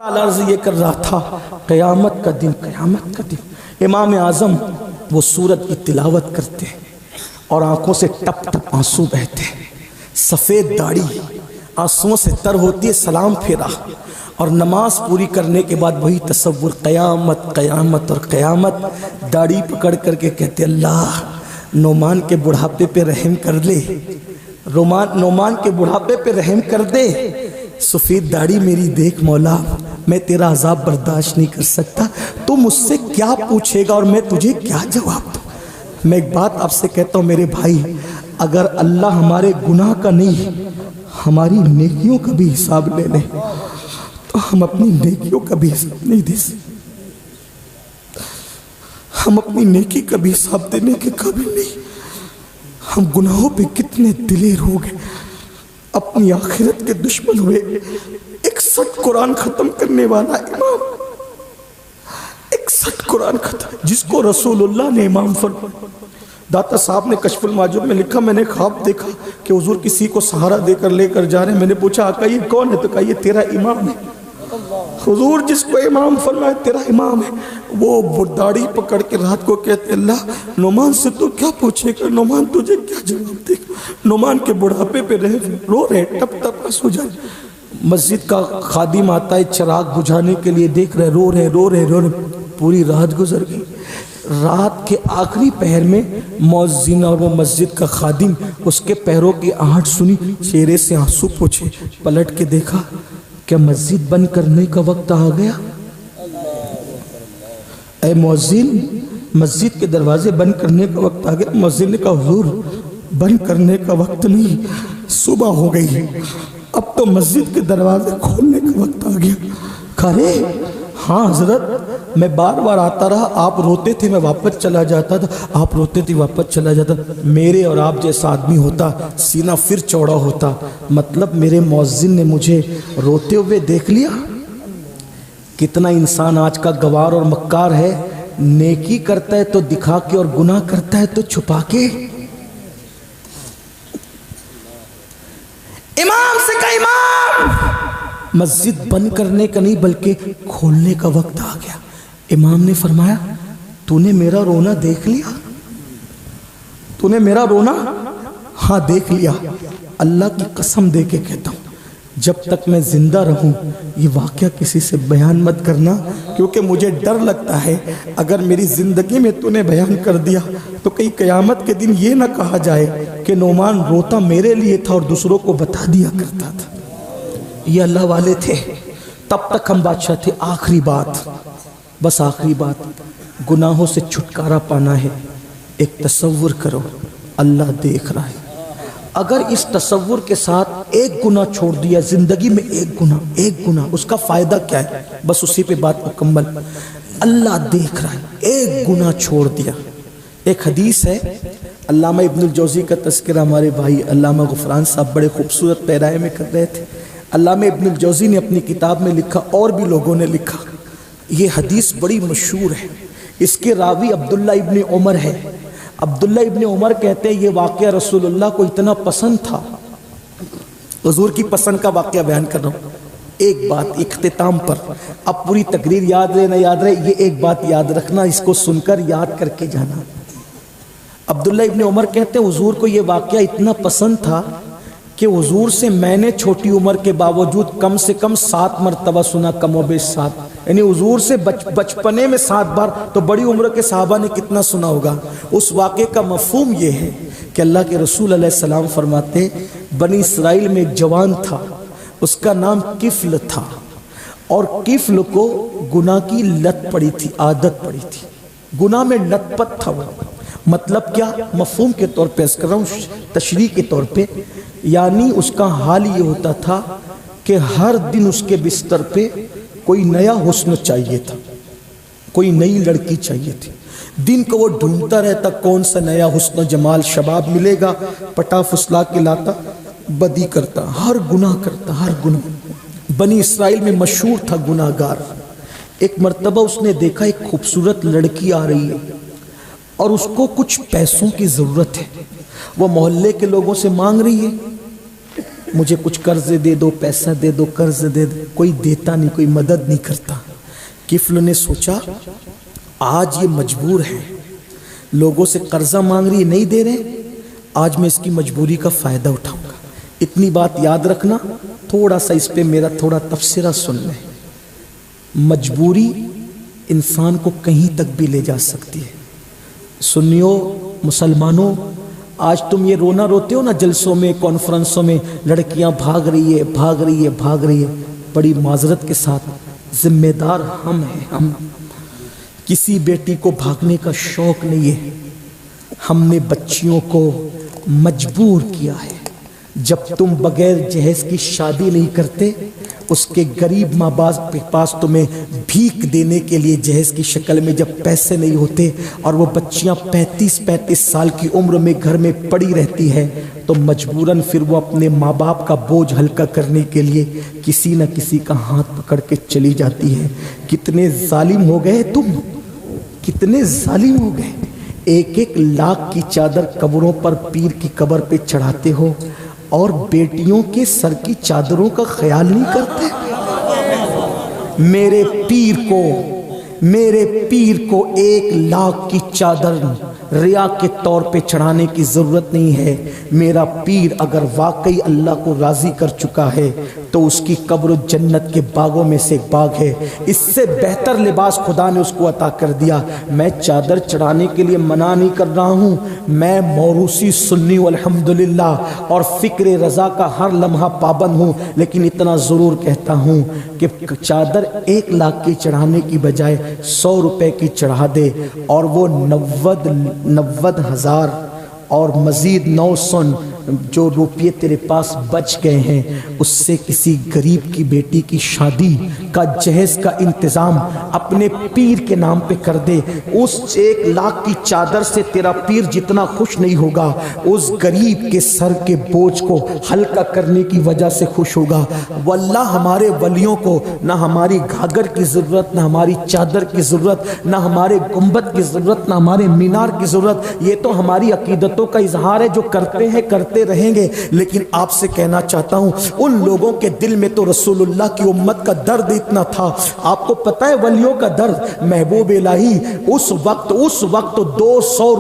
عرض یہ کر رہا تھا قیامت کا دن، قیامت کا دن امام اعظم وہ سورت کی تلاوت کرتے اور آنکھوں سے ٹپ ٹپ آنسو بہتے، سفید داڑھی آنسوؤں سے تر ہوتی ہے، سلام پھیرا اور نماز پوری کرنے کے بعد وہی تصور قیامت قیامت اور قیامت، داڑھی پکڑ کر کے کہتے اللہ نعمان کے بڑھاپے پہ رحم کر لے، نعمان کے بڑھاپے پہ رحم کر دے، سفید داڑھی میری دیکھ مولا، میں تیرا عذاب برداشت نہیں کر سکتا، تو مجھ سے کیا پوچھے گا اور میں تجھے کیا جواب دوں۔ میں ایک بات آپ سے کہتا ہوں میرے بھائی، اگر اللہ ہمارے گناہ کا نہیں ہماری نیکیوں کا بھی حساب لے لے تو ہم اپنی نیکیوں کا بھی حساب نہیں دے سکتے، ہم اپنی نیکی کا بھی حساب دینے کے قابل نہیں۔ ہم گناہوں پہ کتنے دلیر ہو گئے، اپنی آخرت کے دشمن ہوئے۔ 61 قرآن ختم کرنے والا امام، 61 قرآن ختم، جس کو رسول اللہ نے امام فرمایا۔ داتا صاحب نے کشف المعجب میں لکھا، میں نے خواب دیکھا کہ حضور کسی کو سہارا دے کر لے کر جا رہے ہیں، میں نے پوچھا آقا یہ کون ہے؟ تو کہا یہ تیرا امام ہے۔ حضور جس کو امام فرمایا تیرا امام ہے، وہ داڑھی پکڑ کے رات کو کہتے اللہ نعمان سے تو کیا پوچھے گا، نعمان تجھے کیا جواب دے گا، نعمان کے بڑھاپے پہ رو رہے ٹپ ٹپ آنسو جائے۔ مسجد کا خادم آتا ہے چراغ بجھانے کے لیے، دیکھ رہے رو رہے، پوری رات گزر گئی۔ رات کے آخری پہر میں مؤذن اور وہ مسجد کا خادم اس کے پیروں کی آہٹ سنی، چہرے سے آنسو پوچھے، پلٹ کے دیکھا کیا مسجد بند کرنے کا وقت آ گیا؟ اے مؤذن مسجد کے دروازے بند کرنے کا وقت آ گیا۔ مؤذن نے کہا حضور بند کرنے کا وقت نہیں، صبح ہو گئی، اب تو مسجد کے دروازے کھولنے کا وقت آ گیا۔ کہا ہاں حضرت میں بار بار آتا رہا، آپ روتے تھے میں واپس چلا جاتا تھا، آپ روتے تھے واپس چلا جاتا، میرے اور آپ جیسا آدمی ہوتا سینہ پھر چوڑا ہوتا، مطلب میرے مؤذن نے مجھے روتے ہوئے دیکھ لیا۔ کتنا انسان آج کا گوار اور مکار ہے، نیکی کرتا ہے تو دکھا کے اور گناہ کرتا ہے تو چھپا کے۔ امام سے کہا امام مسجد بند کرنے کا نہیں بلکہ کھولنے کا وقت آ گیا۔ امام نے فرمایا تو نے میرا رونا دیکھ لیا؟ تو نے میرا رونا؟ ہاں دیکھ لیا۔ اللہ کی قسم دے کے کہتا ہوں جب تک میں زندہ رہوں یہ واقعہ کسی سے بیان مت کرنا، کیونکہ مجھے ڈر لگتا ہے اگر میری زندگی میں تو نے بیان کر دیا تو کئی قیامت کے دن یہ نہ کہا جائے کہ نعمان روتا میرے لیے تھا اور دوسروں کو بتا دیا کرتا تھا۔ یہ اللہ والے تھے، تب تک ہم بادشاہ تھے۔ آخری بات، بس آخری بات، گناہوں سے چھٹکارا پانا ہے۔ ایک تصور کرو اللہ دیکھ رہا ہے، اگر اس تصور کے ساتھ ایک گناہ چھوڑ دیا زندگی میں، ایک گناہ اس کا فائدہ کیا ہے؟ بس اسی پہ بات مکمل۔ اللہ دیکھ رہا ہے، ایک گناہ چھوڑ دیا۔ ایک حدیث ہے، علامہ ابن الجوزی کا تذکرہ ہمارے بھائی علامہ غفران صاحب بڑے خوبصورت پیرائے میں کر رہے تھے۔ علامہ ابن الجوزی نے اپنی کتاب میں لکھا، اور بھی لوگوں نے لکھا، یہ حدیث بڑی مشہور ہے، اس کے راوی عبداللہ ابن عمر ہے۔ عبداللہ ابن عمر کہتے ہیں یہ واقعہ رسول اللہ کو اتنا پسند تھا، حضور کی پسند کا واقعہ بیان کر رہا ہوں۔ ایک بات اختتام پر، اب پوری تقریر یاد رہے نہ یاد رہے، یہ ایک بات یاد رکھنا، اس کو سن کر یاد کر کے جانا۔ عبداللہ ابن عمر کہتے ہیں حضور کو یہ واقعہ اتنا پسند تھا کہ حضور سے میں نے چھوٹی عمر کے باوجود کم سے کم 7 مرتبہ سنا، کم و بیش 7، یعنی حضور سے بچپنے میں 7 بار، تو بڑی عمر کے صحابہ نے کتنا سنا ہوگا۔ اس واقعے کا مفہوم یہ ہے کہ اللہ کے رسول علیہ السلام فرماتے بنی اسرائیل میں ایک جوان تھا، اس کا نام کفل تھا، اور کفل کو گناہ کی لت پڑی تھی، عادت پڑی تھی، گناہ میں لت پت تھا۔ وہ مطلب کیا؟ مفہوم کے طور پہ اس کر رہا ہوں، تشریح کے طور پہ، یعنی اس کا حال یہ ہوتا تھا کہ ہر دن اس کے بستر پہ کوئی نیا حسن چاہیے تھا، کوئی نئی لڑکی چاہیے تھی، دن کو وہ ڈھونڈتا رہتا کون سا نیا حسن و جمال شباب ملے گا، پٹا پھسلا کے لاتا، بدی کرتا، ہر گناہ کرتا، ہر گناہ۔ بنی اسرائیل میں مشہور تھا گناہ گار۔ ایک مرتبہ اس نے دیکھا ایک خوبصورت لڑکی آ رہی ہے اور اس کو کچھ پیسوں کی ضرورت ہے، وہ محلے کے لوگوں سے مانگ رہی ہے، مجھے کچھ قرض دے دو، پیسہ دے دو، قرض دے دو، کوئی دیتا نہیں، کوئی مدد نہیں کرتا۔ کفل نے سوچا آج یہ مجبور ہے، لوگوں سے قرضہ مانگ رہی، نہیں دے رہے، آج میں اس کی مجبوری کا فائدہ اٹھاؤں گا۔ اتنی بات یاد رکھنا، تھوڑا سا اس پہ میرا تھوڑا تبصرہ سن لیں۔ مجبوری انسان کو کہیں تک بھی لے جا سکتی ہے۔ سنیو مسلمانوں، آج تم یہ رونا روتے ہو نا جلسوں میں، کانفرنسوں میں، لڑکیاں بھاگ رہی ہے، بھاگ رہی ہے، بھاگ رہی ہے، بڑی معذرت کے ساتھ ذمہ دار ہم ہیں۔ ہم کسی بیٹی کو بھاگنے کا شوق نہیں ہے، ہم نے بچیوں کو مجبور کیا ہے۔ جب تم بغیر جہیز کی شادی نہیں کرتے، اس کے غریب ماں باپ کے پاس تمہیں بھیک دینے کے لیے جہیز کی شکل میں جب پیسے نہیں ہوتے، اور وہ بچیاں 35 سال کی عمر میں گھر میں پڑی رہتی ہے، تو مجبوراً پھر وہ اپنے ماں باپ کا بوجھ ہلکا کرنے کے لیے کسی نہ کسی کا ہاتھ پکڑ کے چلی جاتی ہے۔ کتنے ظالم ہو گئے تم، کتنے ظالم ہو گئے۔ 1 لاکھ کی چادر قبروں پر پیر کی قبر پہ چڑھاتے ہو، اور بیٹیوں کے سر کی چادروں کا خیال نہیں کرتے۔ میرے پیر کو 1 لاکھ کی چادر ریا کے طور پہ چڑھانے کی ضرورت نہیں ہے۔ میرا پیر اگر واقعی اللہ کو راضی کر چکا ہے تو اس کی قبر جنت کے باغوں میں سے ایک باغ ہے، اس سے بہتر لباس خدا نے اس کو عطا کر دیا۔ میں چادر چڑھانے کے لیے منع نہیں کر رہا ہوں، میں موروثی سنی الحمدللہ اور فکر رضا کا ہر لمحہ پابند ہوں، لیکن اتنا ضرور کہتا ہوں کہ چادر 1 لاکھ کی چڑھانے کی بجائے 100 روپے کی چڑھا دے، اور وہ 90,000 اور مزید 900 جو روپیے تیرے پاس بچ گئے ہیں، اس سے کسی غریب کی بیٹی کی شادی کا جہیز کا انتظام اپنے پیر کے نام پہ کر دے۔ اس 1 لاکھ کی چادر سے تیرا پیر جتنا خوش نہیں ہوگا، اس غریب کے سر کے بوجھ کو ہلکا کرنے کی وجہ سے خوش ہوگا۔ واللہ ہمارے ولیوں کو نہ ہماری گھاگھر کی ضرورت، نہ ہماری چادر کی ضرورت، نہ ہمارے گنبد کی ضرورت، نہ ہمارے مینار کی ضرورت۔ یہ تو ہماری عقیدتوں کا اظہار ہے جو کرتے ہیں، کرتے رہیں گے۔ لیکن آپ سے کہنا چاہتا ہوں، ان لوگوں کے دل میں تو رسول اللہ کی امت کا درد اتنا تھا۔ آپ کو پتہ ہے ولیوں کا درد؟ محبوب الہی اس وقت 200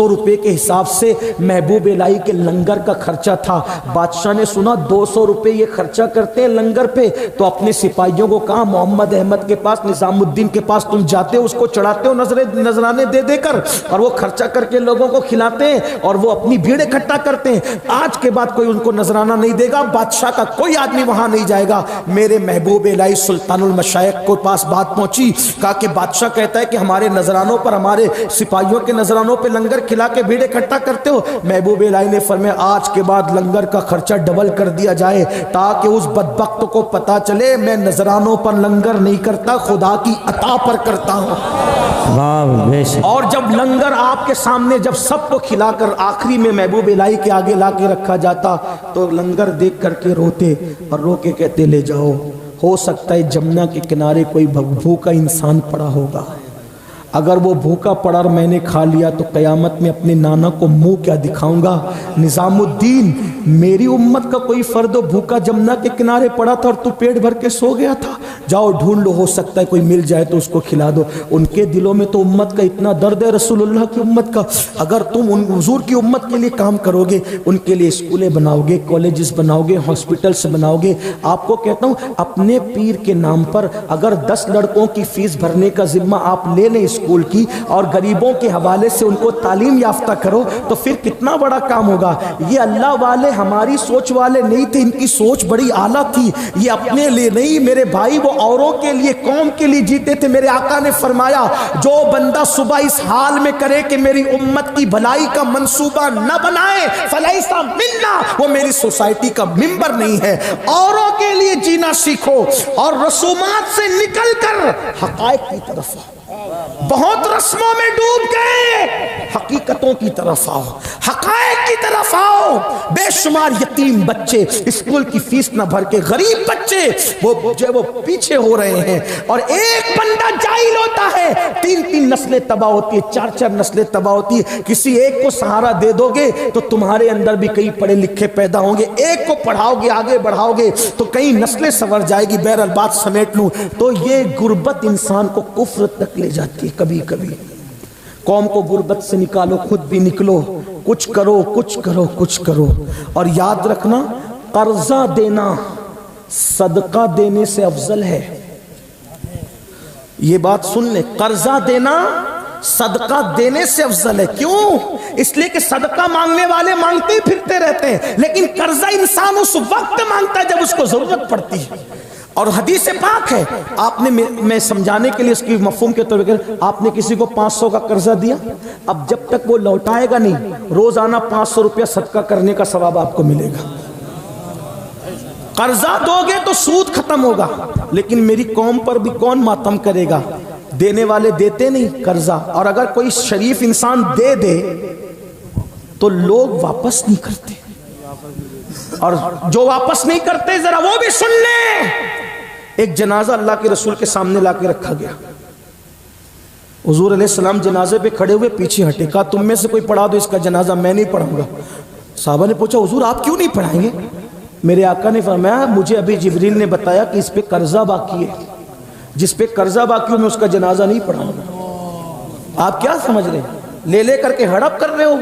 روپے کے حساب سے محبوب الہی کے لنگر کا خرچہ تھا۔ بادشاہ نے سنا 200 روپے یہ خرچہ کرتے ہیں لنگر پہ، تو اپنے سپاہیوں کو کہا محمد احمد کے پاس، نظام الدین کے پاس تم جاتے ہو، اس کو چڑھاتے ہو نذرانے دے دے کر، اور وہ خرچہ کر کے لوگوں کو کھلاتے ہیں، اور وہ اپنی بھیڑ اکٹھا کرتے ہیں۔ آج کے بعد کوئی ان کو نذرانہ نہیں دے گا، بادشاہ کا کوئی آدمی وہاں نہیں جائے گا۔ میرے محبوب الہی سلطان المشائخ کو پاس بات پہنچی، کہا کہ بادشاہ کہتا ہے کہ ہمارے نذرانوں پر، ہمارے سپاہیوں کے نذرانوں پہ لنگر کھلا کے بھیڑ اکٹھا کرتے ہو۔ محبوب الہی نے فرمایا آج کے بعد لنگر کا خرچہ ڈبل کر دیا جائے، تاکہ اس بدبخت کو پتا چلے میں نذرانوں پر لنگر نہیں کرتا، خدا کی عطا پر کرتا ہوں۔ اور جب لنگر آپ کے سامنے جب سب کو کھلا کر آخری میں محبوب الہی کے آگے لا کے رکھا جاتا، تو لنگر دیکھ کر کے روتے، اور رو کے کہتے لے جاؤ، ہو سکتا ہے جمنا کے کنارے کوئی بھوکا انسان پڑا ہوگا، اگر وہ بھوکا پڑا اور میں نے کھا لیا تو قیامت میں اپنے نانا کو منہ کیا دکھاؤں گا؟ نظام الدین، میری امت کا کوئی فرد بھوکا جمنا کے کنارے پڑا تھا اور تو پیٹ بھر کے سو گیا تھا، جاؤ ڈھونڈ لو، ہو سکتا ہے کوئی مل جائے تو اس کو کھلا دو۔ ان کے دلوں میں تو امت کا اتنا درد ہے، رسول اللہ کی امت کا۔ اگر تم ان حضور کی امت کے لیے کام کرو گے، ان کے لیے اسکولیں بناؤ گے، کالجز بناؤ گے، ہاسپٹلس بناؤ گے، آپ کو کہتا ہوں اپنے پیر کے نام پر اگر 10 لڑکوں کی فیس بھرنے کا ذمہ آپ لے لیں اسکول کی، اور غریبوں کے حوالے سے ان کو تعلیم یافتہ کرو، تو پھر کتنا بڑا کام ہوگا۔ یہ اللہ والے ہماری سوچ والے نہیں تھے، ان کی سوچ بڑی اعلیٰ تھی۔ یہ اپنے لیے نہیں میرے بھائی، وہ اوروں کے لیے، قوم کے لیے جیتے تھے۔ میرے آقا نے فرمایا جو بندہ صبح اس حال میں کرے کہ میری امت کی بھلائی کا منصوبہ نہ بنائے فلیس منا، وہ میری سوسائٹی کا ممبر نہیں ہے۔ اوروں کے لیے جینا سیکھو اور رسومات سے نکل کر حقائق کی طرف بہت رسموں میں ڈوب گئے، حقیقتوں کی طرف آؤ، حقائق کی طرف آؤ۔ بے شمار یتیم بچے اسکول کی فیس نہ بھر کے، غریب بچے وہ پیچھے ہو رہے ہیں، اور ایک بندہ جاہل ہوتا ہے، 3 نسلیں تباہ ہوتی ہے، 4 نسلیں تباہ ہوتی ہے۔ کسی ایک کو سہارا دے دو گے تو تمہارے اندر بھی کئی پڑھے لکھے پیدا ہوں گے، ایک کو پڑھاؤ گے، آگے بڑھاؤ گے تو کئی نسلیں سنور جائے گی۔ بہرحال بات سمیٹ لوں تو یہ غربت انسان کو کفر تک لے جاتی ہے۔ کبھی کبھی قوم کو غربت سے نکالو، خود بھی نکلو، کچھ کرو کچھ کرو کچھ کرو۔ اور یاد رکھنا، قرضہ دینا صدقہ دینے سے افضل ہے۔ یہ بات سن لے، قرضہ دینا صدقہ دینے سے افضل ہے۔ کیوں؟ اس لیے کہ صدقہ مانگنے والے مانگتے ہی پھرتے رہتے ہیں، لیکن قرضہ انسان اس وقت مانگتا ہے جب اس کو ضرورت پڑتی ہے۔ اور حدیث پاک ہے، آپ نے، میں سمجھانے کے لیے اس کی مفہوم کے طور پر، آپ نے کسی کو 500 کا قرضہ دیا، اب جب تک وہ لوٹائے گا نہیں، روزانہ 500 روپیہ صدقہ کرنے کا ثواب آپ کو ملے گا۔ قرضہ دو گے تو سود ختم ہوگا، لیکن میری قوم پر بھی کون ماتم کرے گا؟ دینے والے دیتے نہیں قرضہ، اور اگر کوئی شریف انسان دے دے تو لوگ واپس نہیں کرتے، اور جو واپس نہیں کرتے ذرا وہ بھی سن لیں۔ ایک جنازہ اللہ کے رسول کے سامنے لا کے رکھا گیا، حضور علیہ السلام جنازے پہ کھڑے ہوئے، پیچھے ہٹے، کہا تم میں سے کوئی پڑھا دو اس کا جنازہ، میں نہیں پڑھوں گا۔ صحابہ نے پوچھا حضور آپ کیوں نہیں پڑھائیں گے؟ میرے آقا نے فرمایا مجھے ابھی جبریل نے بتایا کہ اس پہ قرضہ باقی ہے، جس پہ قرضہ باقی ہو میں اس کا جنازہ نہیں پڑھاؤں گا۔ آپ کیا سمجھ رہے ہیں؟ لے کر کے ہڑپ کر رہے ہو۔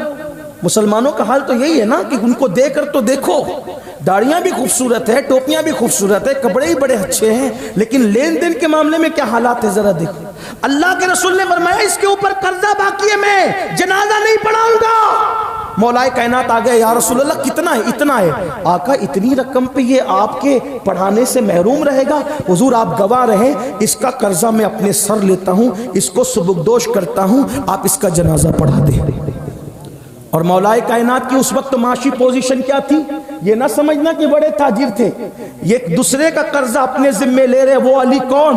مسلمانوں کا حال تو یہی ہے نا کہ ان کو دے کر تو دیکھو، داڑیاں بھی خوبصورت ہے، ٹوپیاں بھی خوبصورت ہے، کپڑے ہی بڑے اچھے ہیں، لیکن لین دین کے معاملے میں کیا حالات ہے ذرا دیکھو۔ اللہ کے رسول نے فرمایا اس کے اوپر قرضہ باقی ہے، میں جنازہ نہیں پڑھاؤں گا۔ مولا کائنات آ گئے، یا رسول اللہ کتنا ہے؟ اتنا ہے۔ آقا اتنی رقم پہ یہ آپ کے پڑھانے سے محروم رہے گا؟ حضور آپ گواہ رہیں، اس کا قرضہ میں اپنے سر لیتا ہوں، اس کو سبکدوش کرتا ہوں، آپ اس کا جنازہ پڑھا دیں۔ اور مولا کائنات کی اس وقت معاشی پوزیشن کیا تھی؟ یہ نہ سمجھنا کہ بڑے تاجر تھے، یہ دوسرے کا قرضہ اپنے ذمے لے رہے۔ وہ علی کون؟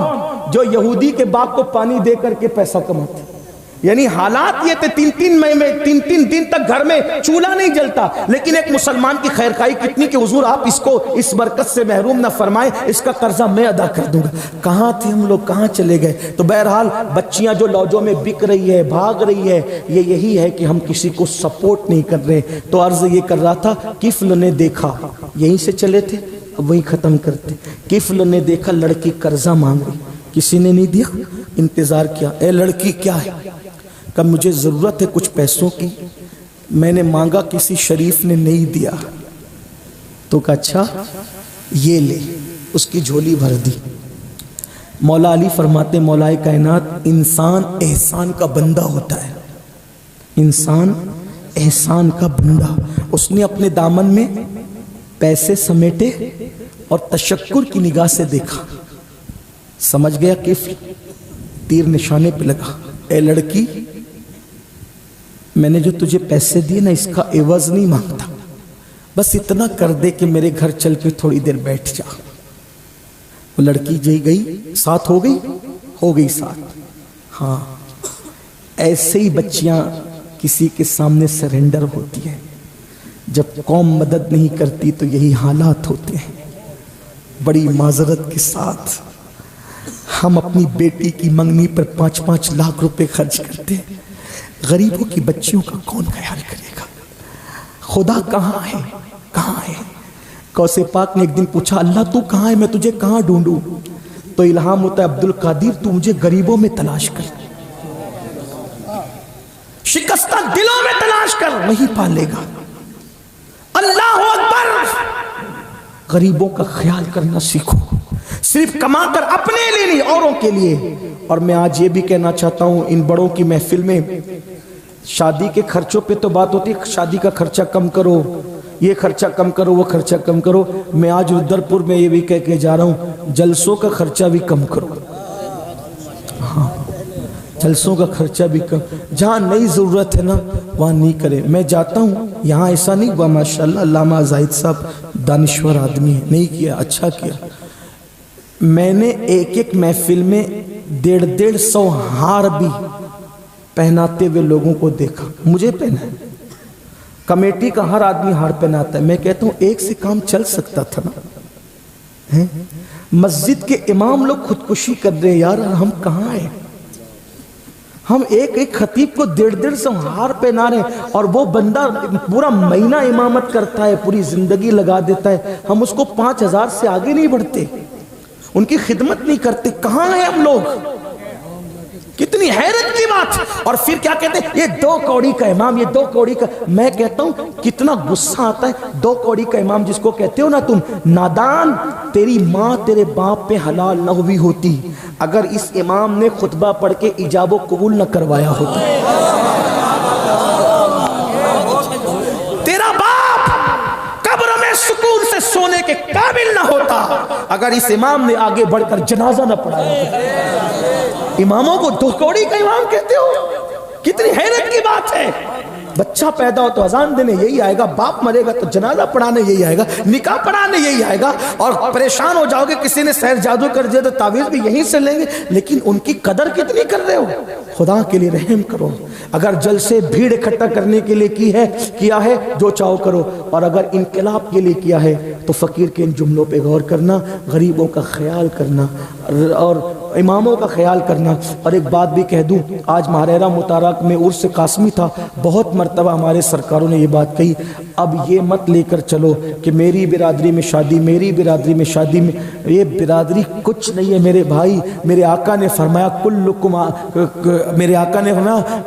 جو یہودی کے باغ کو پانی دے کر کے پیسہ کماتے۔ یعنی حالات یہ تھے، 3 دن تک گھر میں چولہا نہیں جلتا، لیکن ایک مسلمان کی خیرخواہی کتنی کہ حضور آپ اس کو اس برکت سے محروم نہ فرمائیں، اس کا قرضہ میں ادا کر دوں گا۔ کہاں تھے ہم لوگ، کہاں چلے گئے؟ تو بہرحال بچیاں جو لوجوں میں بک رہی ہے، بھاگ رہی ہے، یہ یہی ہے کہ ہم کسی کو سپورٹ نہیں کر رہے۔ تو عرض یہ کر رہا تھا، کفل نے دیکھا، یہیں سے چلے تھے اب وہیں ختم کرتے۔ کفل نے دیکھا لڑکی قرضہ مانگ رہی، کسی نے نہیں دیا، انتظار کیا، اے لڑکی کیا ہے؟ کہ مجھے ضرورت ہے کچھ پیسوں کی، میں نے مانگا کسی شریف نے نہیں دیا۔ تو کہا اچھا یہ لے، اس کی جھولی بھر دی۔ مولا علی فرماتے مولا کائنات انسان احسان کا بندہ ہوتا ہے، انسان احسان کا بندہ۔ اس نے اپنے دامن میں پیسے سمیٹے اور تشکر کی نگاہ سے دیکھا، سمجھ گیا کہ تیر نشانے پہ لگا، اے لڑکی میں نے جو تجھے پیسے دیے نا اس کا عوض نہیں مانگتا، بس اتنا کر دے کہ میرے گھر چل کے تھوڑی دیر بیٹھ جا۔ وہ لڑکی جی گئی، ساتھ ہو گئی ساتھ۔ ہاں ایسے ہی بچیاں کسی کے سامنے سرنڈر ہوتی ہیں، جب قوم مدد نہیں کرتی تو یہی حالات ہوتے ہیں۔ بڑی معذرت کے ساتھ ہم اپنی بیٹی کی منگنی پر 5-5 لاکھ روپے خرچ کرتے ہیں، غریبوں کی بچیوں کا کون خیال کرے گا؟ خدا کہاں ہے، کہاں ہے؟ غوث پاک نے ایک دن پوچھا اللہ تو کہاں ہے، میں تجھے کہاں ڈھونڈوں؟ تو الہام ہوتا ہے عبد القادر تو مجھے غریبوں میں تلاش کر، شکستہ دلوں میں تلاش کر، وہی پالے گا۔ اللہ اکبر، غریبوں کا خیال کرنا سیکھو، صرف کما کر اپنے لیے نہیں اوروں کے لیے۔ اور میں آج یہ بھی کہنا چاہتا ہوں، ان بڑوں کی محفل میں شادی کے خرچوں پہ تو بات ہوتی ہے، شادی کا خرچہ کم کرو، یہ خرچہ کم کرو، وہ خرچہ کم کرو۔ میں آج رودرپور میں یہ بھی کہہ کے جا رہا ہوں، جلسوں کا خرچہ بھی کم کرو۔ ہاں جلسوں کا خرچہ بھی کم، جہاں نئی ضرورت ہے نا وہاں نہیں کرے۔ میں جاتا ہوں یہاں ایسا نہیں ہوا، ماشاءاللہ علامہ زاہد صاحب دانشور آدمی ہے، نہیں کیا، اچھا کیا۔ میں نے ایک محفل میں 150 ہار بھی پہناتے ہوئے لوگوں کو دیکھا. مجھے پہنا ہے, کمیٹی کا ہر آدمی ہار پہناتا ہے. میں کہتا ہوں ایک سے کام چل سکتا تھا نا. مسجد کے امام لوگ خودکشی کر رہے ہیں یار, ہم کہاں ہیں؟ ہم ایک خطیب کو 150 ہار پہنا رہے ہیں, اور وہ بندہ پورا مہینہ امامت کرتا ہے, پوری زندگی لگا دیتا ہے. ہم اس کو 5000 سے آگے نہیں بڑھتے, ان کی خدمت نہیں کرتے. کہاں ہیں ہم لوگ؟ کتنی حیرت کی بات. اور پھر کیا کہتے ہیں, یہ 2 کوڑی کا امام, یہ 2 کوڑی کا. میں کہتا ہوں کتنا غصہ آتا ہے. 2 کوڑی کا امام جس کو کہتے ہو نا تم, نادان, تیری ماں تیرے باپ پہ حلال نہ ہوئی ہوتی اگر اس امام نے خطبہ پڑھ کے ایجاب و قبول نہ کروایا ہوتا. تیرا باپ قبر میں سکون سے سونے کے قابل نہ ہوتا اگر اس امام نے آگے بڑھ کر جنازہ نہ پڑھایا ہوتا. اماموں کو 2 کوڑی کا امام کہتے ہو, کتنی حیرت کی بات ہے. بچہ پیدا ہو تو اذان دینے یہی آئے گا, باپ مرے گا تو جنازہ پڑھانے یہی آئے گا, نکاح پڑھانے یہی آئے گا, اور پریشان ہو جاؤ گے کسی نے سحر جادو کر دیا تو تعویذ بھی یہیں سے لیں گے. لیکن ان کی قدر کتنی کر رہے ہو؟ خدا کے لیے رحم کرو. اگر جلسے بھیڑ اکٹھا کرنے کے لیے کیا ہے جو چاہو کرو, اور اگر انقلاب کے لیے کیا ہے تو فقیر کے ان جملوں پہ غور کرنا, غریبوں کا خیال کرنا اور اماموں کا خیال کرنا. اور ایک بات بھی کہہ دوں, آج ماہرہ متارک میں عرس قاسمی تھا, بہت مرتبہ ہمارے سرکاروں نے یہ بات کہی, اب یہ مت لے کر چلو کہ میری برادری میں شادی, میری برادری میں شادی. میں یہ برادری کچھ نہیں ہے میرے بھائی. میرے آقا نے فرمایا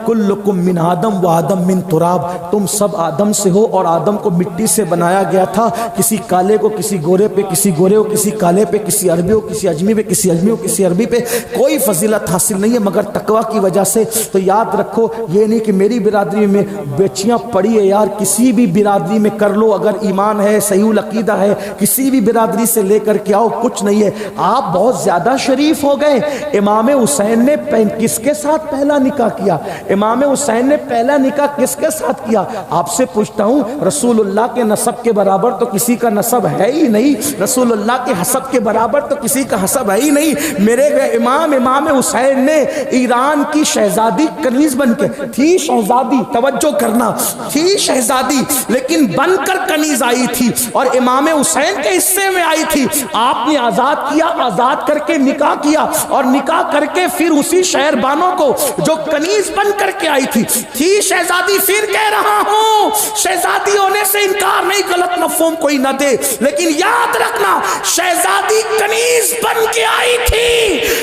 کلکم من آدم و آدم من تراب, تم سب آدم سے ہو اور آدم کو مٹی سے بنایا گیا تھا. کسی کالے کو کسی گورے پہ, کسی گورے کو کسی کالے پہ, کسی عربی کو کسی اجمی پہ, کسی اجمی کو کسی عربی پہ کوئی فضیلت حاصل نہیں ہے مگر تقوی کی وجہ سے. تو یاد رکھو, یہ نہیں کہ میری برادری میں بیچیاں پڑی ہے یار, کسی بھی برادری میں کر لو اگر ایمان ہے, صحیح العقیدہ ہے, کسی بھی برادری سے لے کر کے آؤ, کچھ نہیں ہے. آپ بہت زیادہ شریف ہو گئے. امام حسین نے کس کے ساتھ پہلا نکاح کیا؟ امام حسین نے پہلا نکاح کس کے ساتھ کیا؟ آپ سے پوچھتا ہوں, رسول اللہ کے نسب کے برابر تو کسی کا نسب ہے ہی نہیں, رسول اللہ کے حسب کے برابر تو کسی کا حسب ہے ہی نہیں. میرے امام حسین نے ایران کی شہزادی کنیز بن کے تھی, شہزادی, توجہ کرنا, تھی شہزادی لیکن بن کر کنیز آئی تھی, اور امام حسین کے حصے میں آئی تھی. آپ نے آزاد کیا, آزاد کر کے نکاح کیا, اور نکاح کر کے پھر اسی شہر بانوں کو جو کنیز بن کر کے آئی تھی شہزادی. پھر کہہ رہا ہوں, شہزادی ہونے سے انکار نہیں, غلط مفہوم کوئی نہ دے, لیکن یاد رکھنا شہزادی کنیز بن کے آئی تھی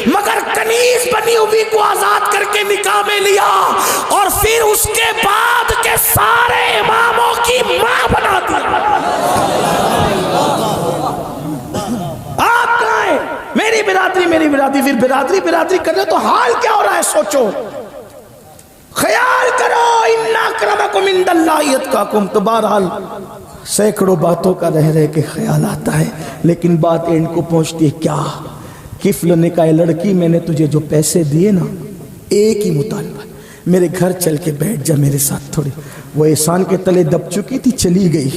مگر کنیز بنی ہوئی کو آزاد کر کے نکاح میں لیا, اور پھر اس کے بعد کے سارے اماموں کی ماں بنا دیا. آپ کہاں ہیں؟ میری برادری, میری برادری. پھر برادری کر رہے تو حال کیا ہو رہا ہے سوچو, خیال کرو. ان اکرمکم عند اللہ اتقاکم. تو بہرحال سینکڑوں باتوں کا رہ کے خیال آتا ہے, لیکن بات اینڈ کو پہنچتی ہے کیا؟ کفل نے کہا, لڑکی میں نے تجھے جو پیسے دیے نا, ایک ہی مطالبہ, میرے گھر چل کے بیٹھ جا میرے ساتھ تھوڑی. وہ احسان کے تلے دب چکی تھی, چلی گئی,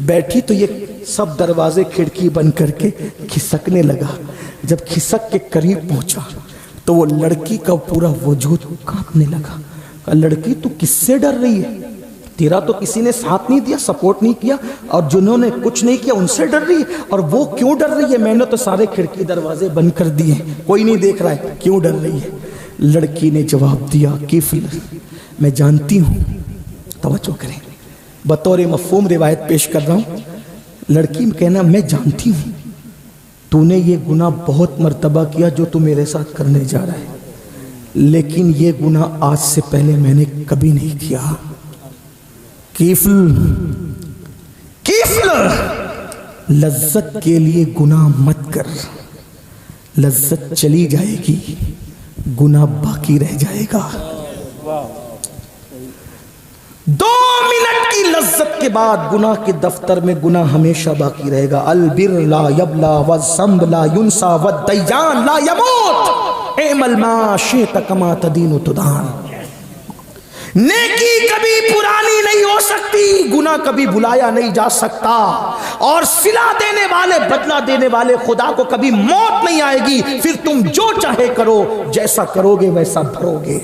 بیٹھی تو یہ سب دروازے کھڑکی بند کر کے کھسکنے لگا. جب کھسک کے قریب پہنچا تو وہ لڑکی کا پورا وجود کانپنے لگا. کہا, لڑکی تو کس سے ڈر رہی ہے؟ تیرا تو کسی نے ساتھ نہیں دیا, سپورٹ نہیں کیا, اور جنہوں نے کچھ نہیں کیا ان سے ڈر رہی ہے. اور وہ کیوں ڈر رہی ہے؟ میں نے تو سارے کھڑکی دروازے بند کر دیے, کوئی نہیں دیکھ رہا ہے, کیوں ڈر رہی ہے؟ لڑکی نے جواب دیا, کفل میں جانتی ہوں, توجہ کریں, بطور مفہوم روایت پیش کر رہا ہوں. لڑکی میں کہنا, میں جانتی ہوں تو نے یہ گناہ بہت مرتبہ کیا جو تو میرے ساتھ کرنے جا رہا ہے, لیکن یہ گناہ آج سے پہلے میں نے کبھی نہیں کیا. کفل لذت کے لیے گناہ مت کر, لذت چلی جائے گی, گناہ باقی رہ جائے گا. 2 منٹ کی لذت کے بعد گناہ کے دفتر میں گناہ ہمیشہ باقی رہے گا. البر لا یبلا والذنب لا ینسا والدیان لا یموت, اعمل ما شئت کما تدین تدان. نیکی کبھی پرانی نہیں ہو سکتی، گناہ کبھی بلایا نہیں جا سکتا، اور صلہ دینے والے، بدلہ دینے والے خدا کو کبھی موت نہیں آئے گی، پھر تم جو چاہے کرو، جیسا کرو گے ویسا بھرو گے۔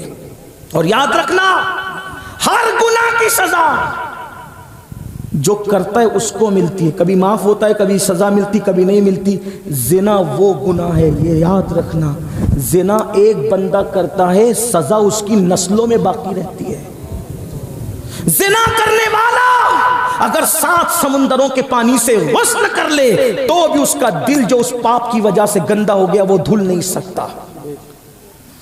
اور یاد رکھنا، ہر گناہ کی سزا جو کرتا ہے اس کو ملتی ہے، کبھی معاف ہوتا ہے، کبھی سزا ملتی، کبھی نہیں ملتی۔ زنا وہ گناہ ہے، یہ یاد رکھنا، زنا ایک بندہ کرتا ہے، سزا اس کی نسلوں میں باقی رہتی ہے۔ زنا کرنے والا اگر 7 سمندروں کے پانی سے غسل کر لے تو بھی اس کا دل جو اس پاپ کی وجہ سے گندا ہو گیا وہ دھل نہیں سکتا۔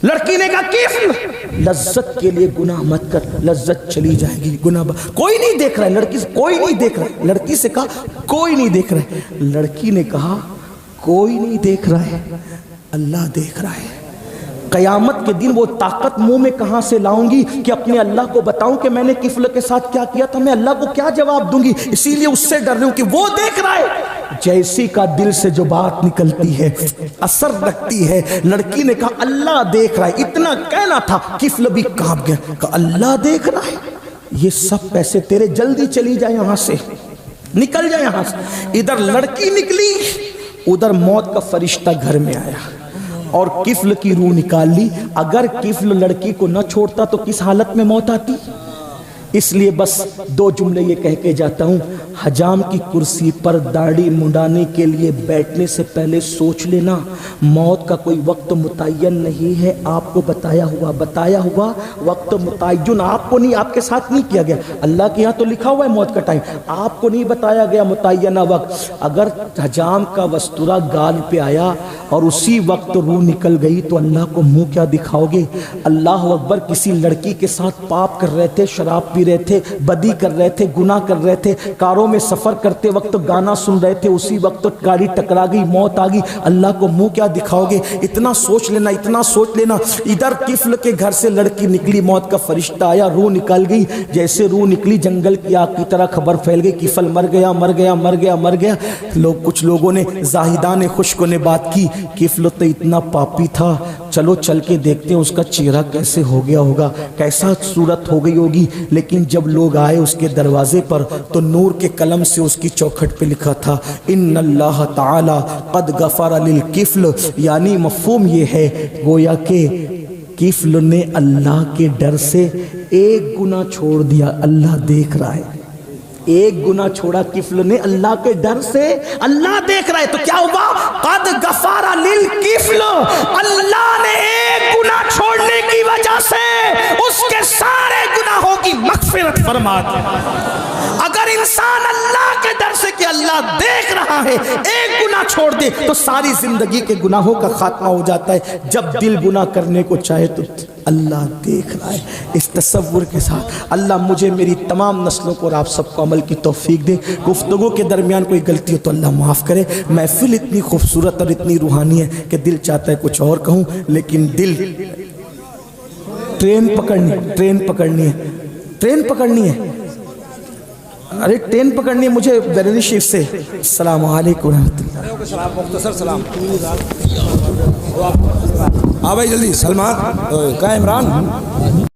لڑکی نے کہا کفل، لذت کے لیے گناہ مت کر، لذت چلی جائے گی، گناہ کوئی نہیں دیکھ رہا ہے، لڑکی سے کوئی نہیں دیکھ رہا ہے۔ لڑکی سے کہا کوئی نہیں دیکھ رہا ہے، لڑکی نے کہا کوئی نہیں دیکھ رہا ہے، اللہ دیکھ رہا ہے۔ قیامت کے دن وہ طاقت منہ میں کہاں سے لاؤں گی کہ اپنے اللہ کو بتاؤں کہ میں نے کفل کے ساتھ کیا کیا تھا، میں اللہ کو کیا جواب دوں گی؟ اسی لیے اس سے ڈر رہی ہوں کہ وہ دیکھ رہا ہے۔ جیسی کا دل سے جو بات نکلتی ہے اثر رکھتی ہے۔ لڑکی نے کہا اللہ دیکھ رہا ہے، اتنا کہنا تھا کفل بھی کانپ گیا، کہا اللہ دیکھ رہا ہے، یہ سب پیسے تیرے، جلدی چلی جائے یہاں سے، نکل جائے یہاں سے۔ ادھر لڑکی نکلی، ادھر موت کا فرشتہ گھر میں آیا اور کفل کی روح نکال لی۔ اگر کفل لڑکی کو نہ چھوڑتا تو کس حالت میں موت آتی؟ اس لیے بس 2 جملے یہ کہہ کے جاتا ہوں، حجام کی کرسی پر داڑھی منڈانے کے لیے بیٹھنے سے پہلے سوچ لینا، موت کا کوئی وقت متعین نہیں ہے، آپ کو بتایا ہوا وقت متعین آپ کو نہیں، آپ کے ساتھ نہیں کیا گیا، اللہ کے یہاں تو لکھا ہوا ہے موت کا ٹائم، آپ کو نہیں بتایا گیا متعینہ وقت۔ اگر حجام کا وستورہ گال پہ آیا اور اسی وقت روح نکل گئی تو اللہ کو منہ کیا دکھاؤ گے؟ اللہ اکبر، کسی لڑکی کے ساتھ پاپ کر رہے تھے، شراب پی رہے تھے، بدی کر رہے تھے، گناہ کر رہے تھے، کاروں میں سفر کرتے وقت گانا سن رہے تھے، اسی وقت گاڑی ٹکرا گئی، موت آ گئی، اللہ کو منہ کیا دکھاؤ گے؟ اتنا سوچ لینا، اتنا سوچ لینا۔ ادھر کفل کے گھر سے لڑکی نکلی، موت کا فرشتہ آیا، روح نکل گئی، جیسے روح نکلی جنگل کی آگ کی طرح خبر پھیل گئی، کفل مر گیا مر گیا مر گیا مر گیا۔ کچھ لوگوں نے، زاہدان خشک نے بات کی، کفل تو اتنا پاپی تھا، چلو چل کے دیکھتے ہیں اس کا چہرہ کیسے ہو گیا ہوگا، کیسا صورت ہو گئی ہوگی۔ لیکن جب لوگ آئے اس کے دروازے پر تو نور کے قلم سے اس کی چوکھٹ پہ لکھا تھا ان اللہ تعالی قد غفر للکفل، یعنی مفہوم یہ ہے گویا کہ کفل نے اللہ کے ڈر سے ایک گناہ چھوڑ دیا، اللہ دیکھ رہا ہے، ایک گناہ چھوڑا کفل نے اللہ کے ڈر سے، اللہ دیکھ رہا ہے۔ تو کیا ہوا؟ قد غفر للکفل، اللہ نے ایک گناہ چھوڑنے کی وجہ سے اس کے سارے گناہوں کی مغفرت فرما دی۔ اگر انسان اللہ کے ڈر سے کہ اللہ دیکھ رہا ہے ایک گناہ چھوڑ دے تو ساری زندگی کے گناہوں کا خاتمہ ہو جاتا ہے۔ جب دل گناہ کرنے کو چاہے تو اللہ دیکھ رہا ہے۔ اس تصور کے ساتھ اللہ مجھے، میری تمام نسلوں کو اور آپ سب کو عمل کی توفیق دے۔ گفتگو کے درمیان کوئی غلطی ہو تو اللہ معاف کرے۔ محفل اتنی خوبصورت اور اتنی روحانی ہے کہ دل چاہتا ہے کچھ اور کہوں، لیکن دل ٹرین پکڑنی ہے، ارے ٹرین پکڑنی ہے مجھے بیرونی شریف سے۔ السلام علیکم ورحمۃ اللہ۔ مختصر سلام۔ ہاں بھائی جلدی، سلمان کہاں عمران؟